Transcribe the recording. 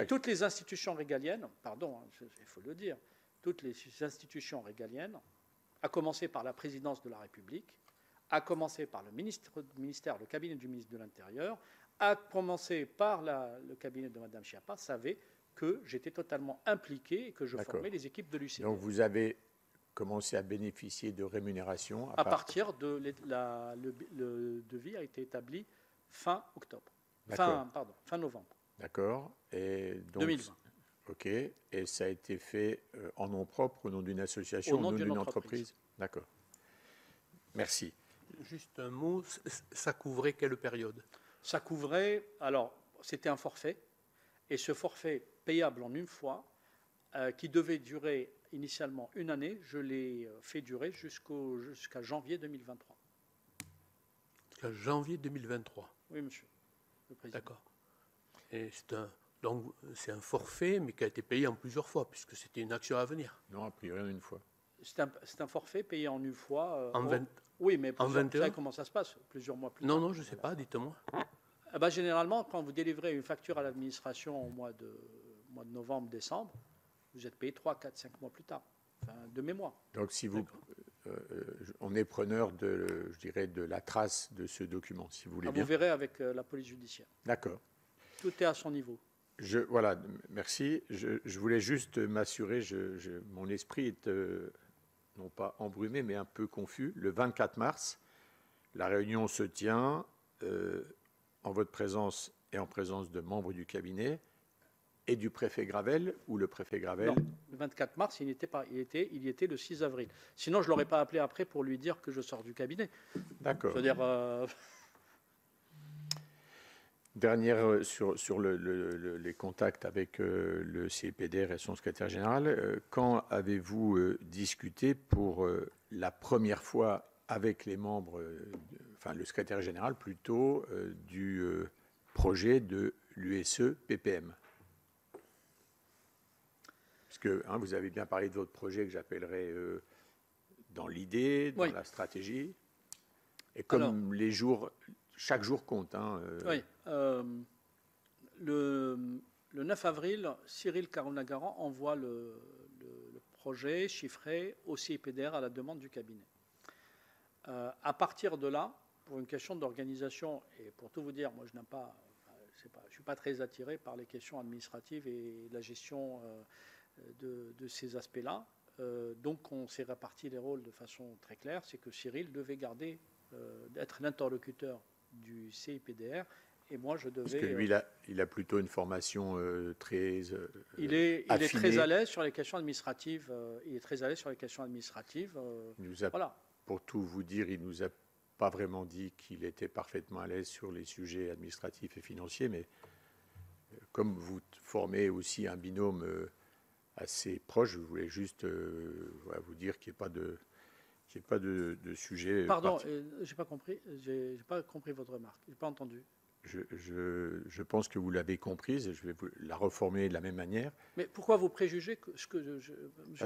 Et toutes les institutions régaliennes, pardon, il faut le dire, toutes les institutions régaliennes, à commencer par la présidence de la République, à commencer par le ministère, le cabinet du ministre de l'Intérieur, à commencer par le cabinet de Mme Schiappa, savaient que j'étais totalement impliqué et que je formais les équipes de l'UCPDR. Donc vous avez commencé à bénéficier de rémunération à partir de le devis a été établi fin octobre. Fin novembre. D'accord. Et donc, 2020. OK. Et ça a été fait en nom propre, au nom d'une association, au nom d'une entreprise. D'accord. Merci. Juste un mot, ça couvrait quelle période? Ça couvrait, alors, c'était un forfait, et ce forfait payable en une fois, qui devait durer initialement une année, je l'ai fait durer jusqu'à janvier 2023. Jusqu'à janvier 2023? Oui, monsieur le Président. D'accord. Et donc, c'est un forfait, mais qui a été payé en plusieurs fois, puisque c'était une action à venir. Non, a priori en une fois. C'est un forfait payé en une fois. Oui, mais en 21. Vous savez comment ça se passe, plusieurs mois plus tard. Non, je ne sais pas, dites-moi. Généralement, quand vous délivrez une facture à l'administration au mois de novembre, décembre, vous êtes payé 3, 4, 5 mois plus tard, de mémoire. Donc, si vous, on est preneur je dirais, de la trace de ce document, si vous voulez bien. Vous verrez avec la police judiciaire. D'accord. Tout est à son niveau. Voilà, merci. Je voulais juste m'assurer, mon esprit est non pas embrumé, mais un peu confus. Le 24 mars, la réunion se tient en votre présence et en présence de membres du cabinet et du préfet Gravel, ou le préfet Gravel? Non, le 24 mars, il n'y était pas. Il y était le 6 avril. Sinon, je ne l'aurais pas appelé après pour lui dire que je sors du cabinet. D'accord. Je veux dire... Dernière sur les contacts avec le CIPDR et son secrétaire général. Quand avez-vous discuté pour la première fois avec les membres, enfin le secrétaire général plutôt, du projet de l'USE PPM? Parce que vous avez bien parlé de votre projet que j'appellerais dans l'idée, dans la stratégie. Et comme les jours... Chaque jour compte. Oui. Le 9 avril, Cyril Carnagaran envoie le projet chiffré au CIPDR à la demande du cabinet. À partir de là, pour une question d'organisation, et pour tout vous dire, moi je ne suis pas très attiré par les questions administratives et la gestion de ces aspects-là. Donc on s'est réparti les rôles de façon très claire. C'est que Cyril devait garder, d'être l'interlocuteur du CIPDR, et moi je devais... Parce que lui, il a plutôt une formation très il est très à l'aise sur les questions administratives. Voilà. Pour tout vous dire, il nous a pas vraiment dit qu'il était parfaitement à l'aise sur les sujets administratifs et financiers, mais comme vous formez aussi un binôme assez proche, je voulais juste vous dire qu'il n'y ait pas de... de sujet. Pardon, j'ai pas compris. J'ai pas compris votre remarque. J'ai pas entendu. Je pense que vous l'avez comprise. Je vais vous la reformuler de la même manière. Mais pourquoi vous préjugez que ce que je